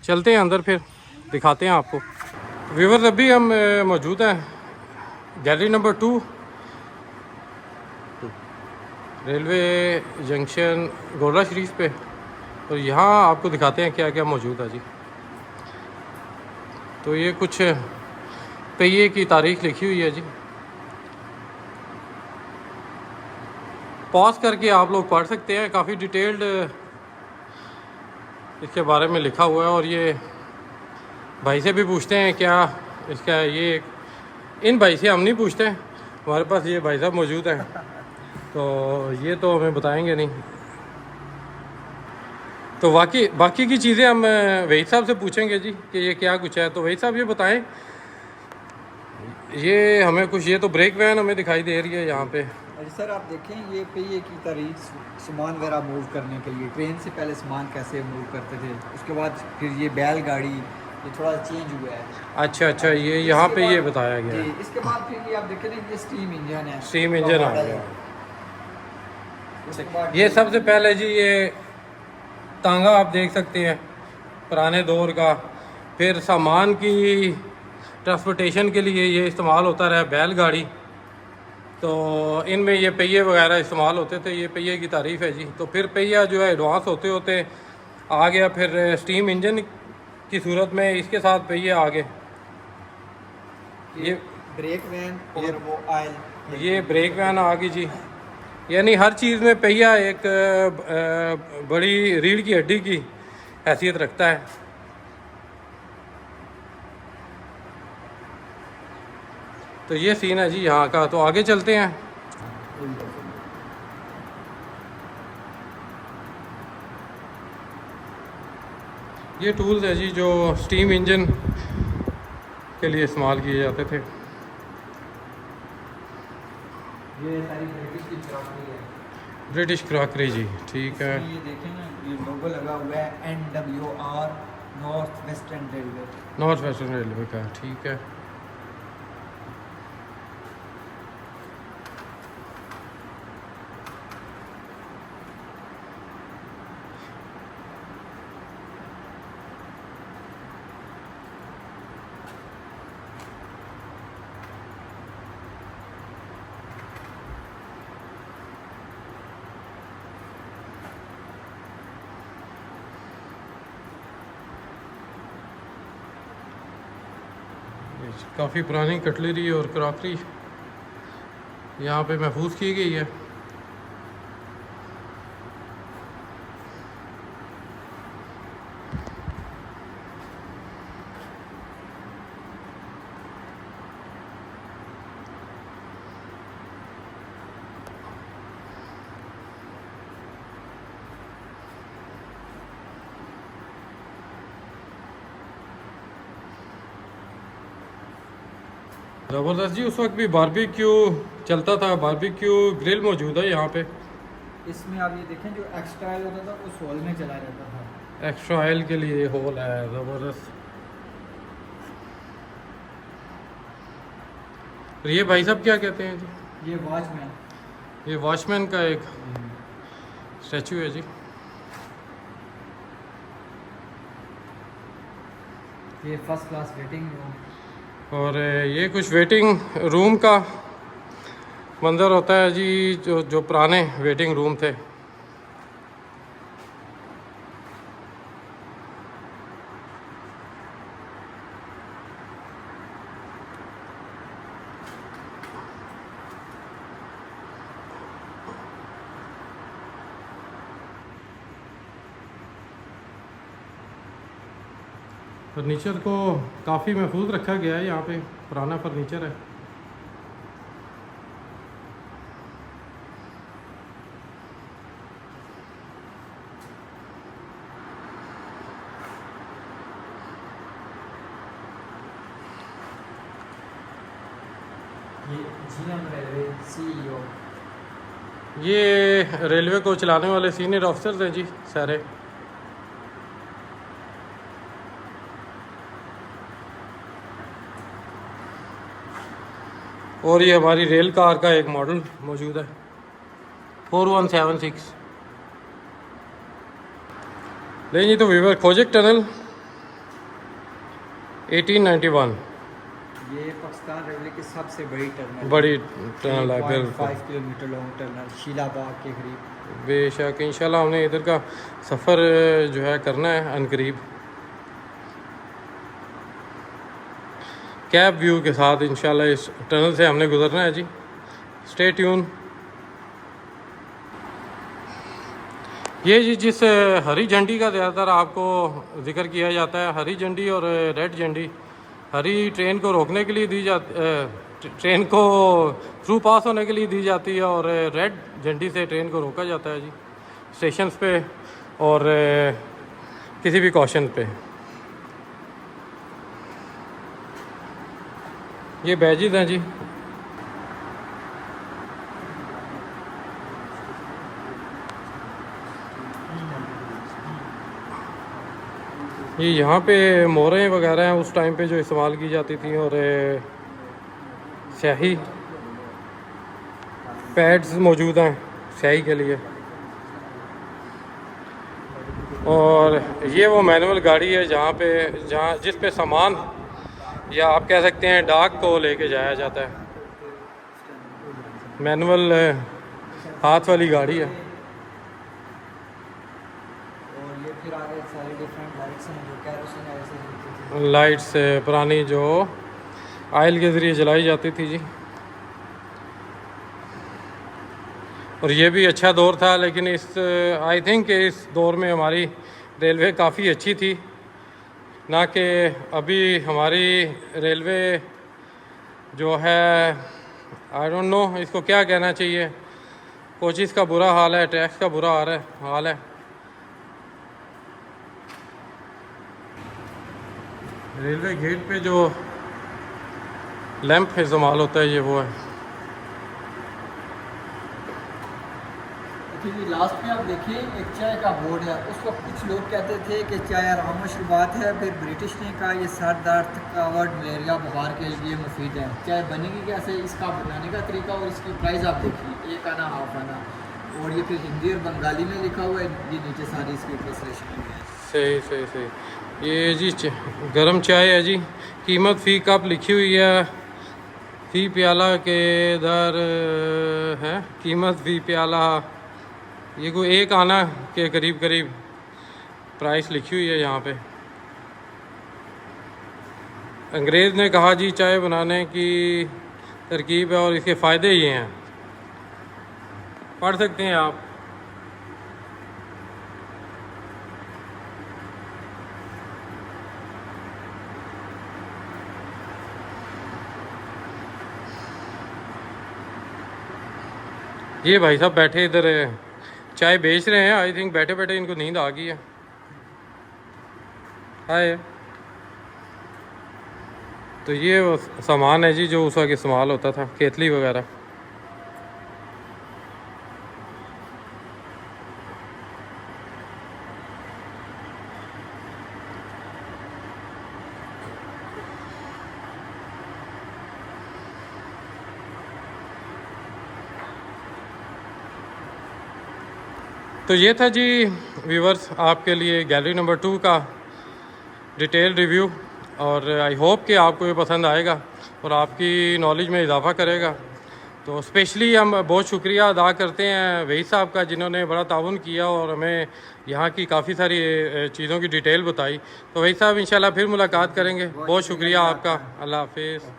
चलते हैं अंदर, फिर दिखाते हैं आपको। व्यूअर्स, अभी हम मौजूद हैं gallery number 2, railway junction Golra Sharif पे, और यहाँ आपको दिखाते हैं क्या क्या मौजूद है जी। तो ये कुछ पहिए की तारीख लिखी हुई है जी, पॉज करके आप लोग पढ़ सकते हैं, काफ़ी डिटेल्ड इसके बारे में लिखा हुआ है। और ये भाई से भी पूछते हैं क्या इसका, ये इन भाई से हम नहीं पूछते, हमारे पास ये भाई साहब मौजूद हैं, तो ये तो हमें बताएंगे नहीं। तो बाकी की चीज़ें हम वहीद साहब से पूछेंगे जी कि ये क्या कुछ है। तो वहीद साहब ये बताएं, ये हमें कुछ, ये तो ब्रेक वैन हमें दिखाई दे रही है यहाँ पे। अरे सर, आप देखें ये पहिए की तारीख सामान वगैरह मूव करने के लिए, ट्रेन से पहले सामान कैसे मूव करते थे, उसके बाद फिर ये बैलगाड़ी, ये थोड़ा चेंज हुआ है। अच्छा, ये यहाँ पे ये बताया गया है। इसके बाद फिर ये आप देखें ना, ये स्टीम इंजन है, स्टीम इंजन आ गया। ये सबसे पहले जी ये तांगा आप देख सकते हैं पुराने दौर का, फिर सामान की ट्रांसपोर्टेशन के लिए ये इस्तेमाल होता रहा बैलगाड़ी, तो इनमें ये पहिए वगैरह इस्तेमाल होते थे। ये पहिए की तारीफ़ है जी। तो फिर पहिया जो है एडवांस होते होते आ गया, फिर स्टीम इंजन की सूरत में इसके साथ पहिए आ गए। ये ब्रेक वैन और वो आयल, ये ब्रेक वैन आ गई जी। यानी हर चीज़ में पहिया एक बड़ी रीढ़ की हड्डी की हैसियत रखता है। तो ये सीन है जी यहाँ का। तो आगे चलते हैं। ये टूल्स है जी जो स्टीम इंजन के लिए इस्तेमाल किए जाते थे। ये सारी ब्रिटिश की तरफ है। ब्रिटिश क्रॉकरी जी, ठीक है। इसमें ये देखें ना, ये लोगो लगा हुआ है NWR, north western railway. North western railway का, ठीक है। काफ़ी पुरानी कटलरी और क्रॉकरी यहाँ पे महफूज की गई है। ज़बरदस्त जी। उस वक्त भी बारबेक्यू चलता था, बारबेक्यू ग्रिल मौजूद है यहाँ पे। इसमें आप ये देखें, जो एक्स्ट्रा ऑयल होता था उस हॉल में चला जाता था। एक्स्ट्रा ऑयल के लिए होल है, ज़बरदस्त। और ये भाई साहब क्या कहते हैं जी? ये वॉचमैन, ये वॉचमैन का एक स्टैचू है जी। ये फर्स्ट क्लास वेटिंग रूम। और ये कुछ वेटिंग रूम का मंजर होता है जी, जो पुराने वेटिंग रूम थे। फर्नीचर को काफ़ी महफूज रखा गया है यहाँ पे, पुराना फर्नीचर है। ये GM रेलवे CEO। ये रेलवे को चलाने वाले सीनियर ऑफिसर्स हैं जी सारे। और ये हमारी रेल कार का एक मॉडल मौजूद है, 4176। ले जी, तो वीवर खोजक टनल 1891। ये पाकिस्तान रेलवे की सबसे बड़ी टनल, बड़ी टनल है, बिल्कुल 5 किलोमीटर लॉन्ग टनल, शीलाबाग के करीब। बेशक। इंशाल्लाह हमने इधर का सफ़र जो है करना है अनकरीब, कैब व्यू के साथ। इंशाल्लाह इस टनल से हमने गुजरना है जी। Stay tune. ये जी जिस हरी झंडी का ज़्यादातर आपको जिक्र किया जाता है, हरी झंडी और रेड झंडी, हरी ट्रेन को रोकने के लिए दी जाती, ट्रेन को थ्रू पास होने के लिए दी जाती है, और रेड झंडी से ट्रेन को रोका जाता है जी स्टेशंस पे और किसी भी कॉशन पे। ये बैजेस हैं जी। ये यहाँ पे मोरें वगैरह हैं उस टाइम पे जो इस्तेमाल की जाती थी, और स्याही पैड्स मौजूद हैं स्याही के लिए। और ये वो मैनुअल गाड़ी है जहाँ जिस पे सामान या आप कह सकते हैं डाक को लेके जाया जाता है। मैनुअल हाथ वाली गाड़ी है। और ये फिर आगे सारी डिफरेंट लाइट्स हैं जो कैरोसिन ऑयल से चलती थी। लाइट्स पुरानी जो ऑयल के ज़रिए जलाई जाती थी जी। और ये भी अच्छा दौर था, लेकिन आई थिंक इस दौर में हमारी रेलवे काफ़ी अच्छी थी, ना कि अभी हमारी रेलवे जो है आई डोंट नो इसको क्या कहना चाहिए। कोचेस का बुरा हाल है, ट्रैक्स का बुरा हाल है। रेलवे गेट पे जो लैंप इस्तेमाल होता है ये वो है। फिर लास्ट में आप देखिए एक चाय का बोर्ड है। उस वक्त कुछ लोग कहते थे कि चाय आराम मशरूबात है, फिर ब्रिटिश ने कहा ये सर दर्द, थकावट, मलेरिया, बुखार के लिए मुफीद है। चाय बनेगी कैसे, इसका बनाने का तरीका और इसकी प्राइस आप देखिए, 1 आना, हाफ आना, और ये फिर हिंदी और बंगाली में लिखा हुआ है, ये नीचे सारी इसकी ट्रांसलेशन हुई है। सही सही सही। ये जी गरम चाय है जी, कीमत फ़ी कप लिखी हुई है, फ़ी प्याला के दर है, कीमत फ़ी प्याला ये कोई 1 आना के करीब करीब प्राइस लिखी हुई है यहाँ पे। अंग्रेज़ ने कहा जी चाय बनाने की तरकीब है और इसके फ़ायदे ये हैं, पढ़ सकते हैं आप। ये भाई साहब बैठे इधर चाय बेच रहे हैं, आई थिंक बैठे बैठे इनको नींद आ गई है। हाय, तो ये वो सामान है जी जो उस वक्त इस्तेमाल होता था, केतली वगैरह। तो ये था जी व्यूवर्स आपके लिए गैलरी नंबर 2 का डिटेल रिव्यू, और आई होप कि आपको ये पसंद आएगा और आपकी नॉलेज में इजाफ़ा करेगा। तो स्पेशली हम बहुत शुक्रिया अदा करते हैं वही साहब का, जिन्होंने बड़ा ताउन किया और हमें यहाँ की काफ़ी सारी चीज़ों की डिटेल बताई। तो वही साहब इंशाल्लाह फिर मुलाकात करेंगे। बहुत शुक्रिया आपका। अल्लाह हाफिज़।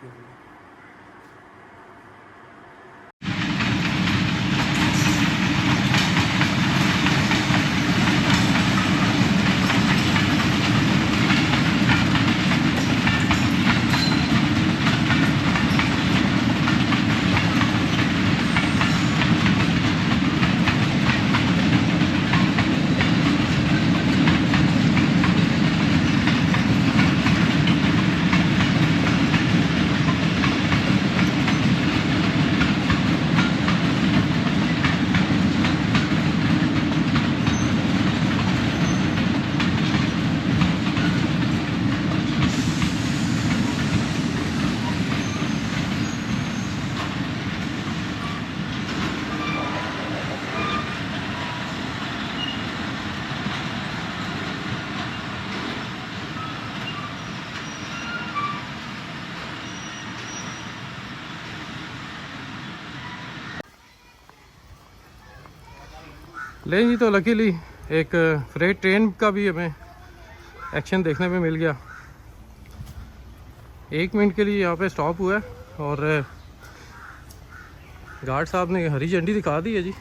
ले जी, तो लकीली एक फ्रेट ट्रेन का भी हमें एक्शन देखने में मिल गया। 1 मिनट के लिए यहाँ पे स्टॉप हुआ है और गार्ड साहब ने हरी झंडी दिखा दी है जी।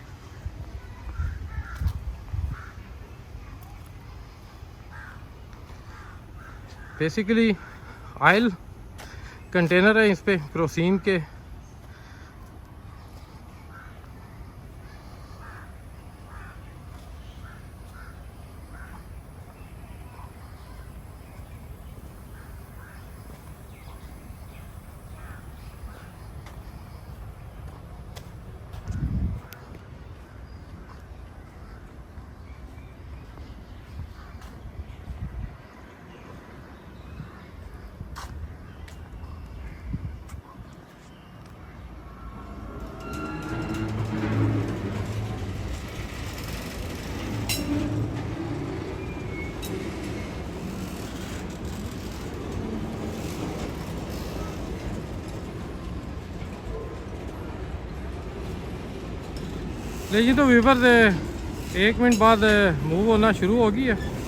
बेसिकली ऑयल कंटेनर है इस पे क्रोसिन के। लेकिन तो व्यूवर्स 1 मिनट बाद मूव होना शुरू हो गई है।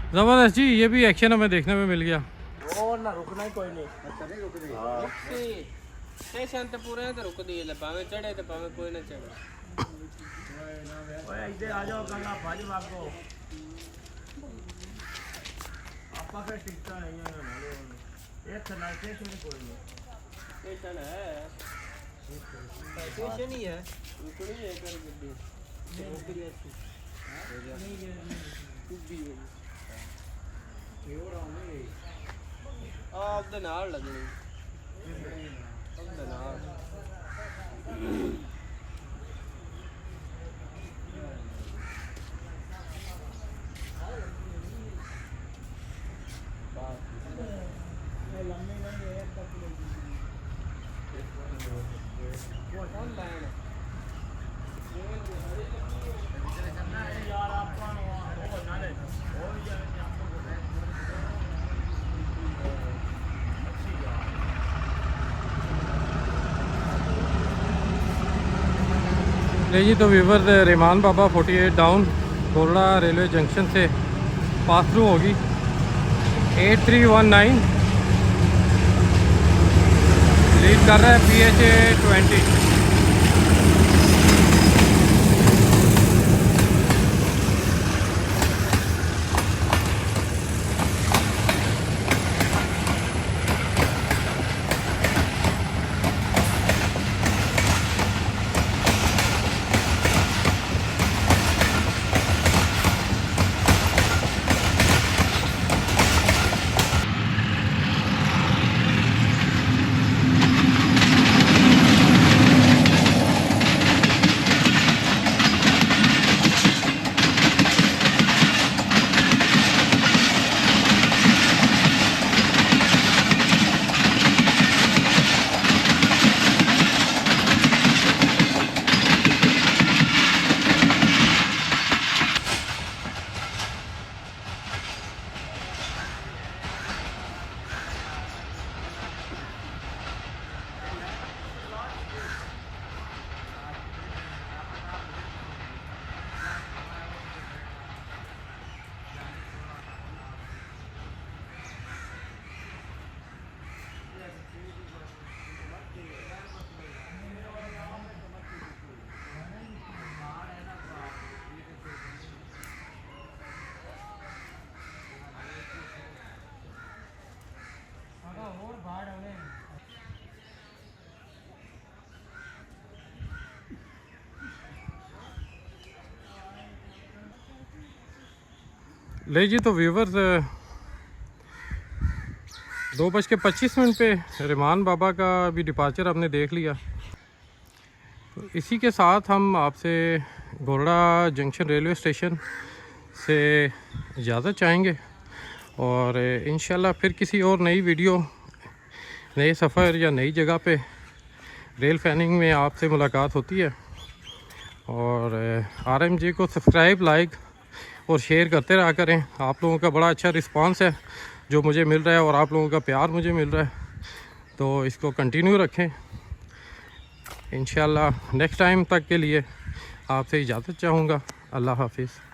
ज़बरदस्त जी, ये भी एक्शन हमें देखने में मिल गया। और ना रुकना ही कोई नहीं। अच्छा नहीं रुक रही स्टेशन ते पूरे ते रुक दी ले, भावे चढ़े ते भावे कोई ना चढ़े। ओए इधर आ जाओ गंगा भाजी आपको आपका फिर टिकटा नहीं है ना एक थना स्टेशन कोई नहीं। स्टेशन है, स्टेशन ही है, रुकनी है कर गड्डी रुक गई अच्छी नहीं कुछ भी है आप दे नाल लगनी अब दे नाल ले जी, तो व्यूवर रहमान बाबा 48 डाउन गोरड़ा रेलवे जंक्शन से पास थ्रू होगी 8319, लीड कर रहा है PHA 20। ले जी, तो व्यूवर्स 2:25 पे रहमान बाबा का भी डिपार्चर आपने देख लिया। तो इसी के साथ हम आपसे गोरड़ा जंक्शन रेलवे स्टेशन से इजाज़त चाहेंगे और इंशाल्लाह फिर किसी और नई वीडियो, नए सफ़र या नई जगह पे रेल फैनिंग में आपसे मुलाकात होती है। और RMJ को सब्सक्राइब, लाइक और शेयर करते रहा करें। आप लोगों का बड़ा अच्छा रिस्पांस है जो मुझे मिल रहा है और आप लोगों का प्यार मुझे मिल रहा है, तो इसको कंटिन्यू रखें। इंशाल्लाह नेक्स्ट टाइम तक के लिए आपसे इजाज़त चाहूँगा। अल्लाह हाफिज़।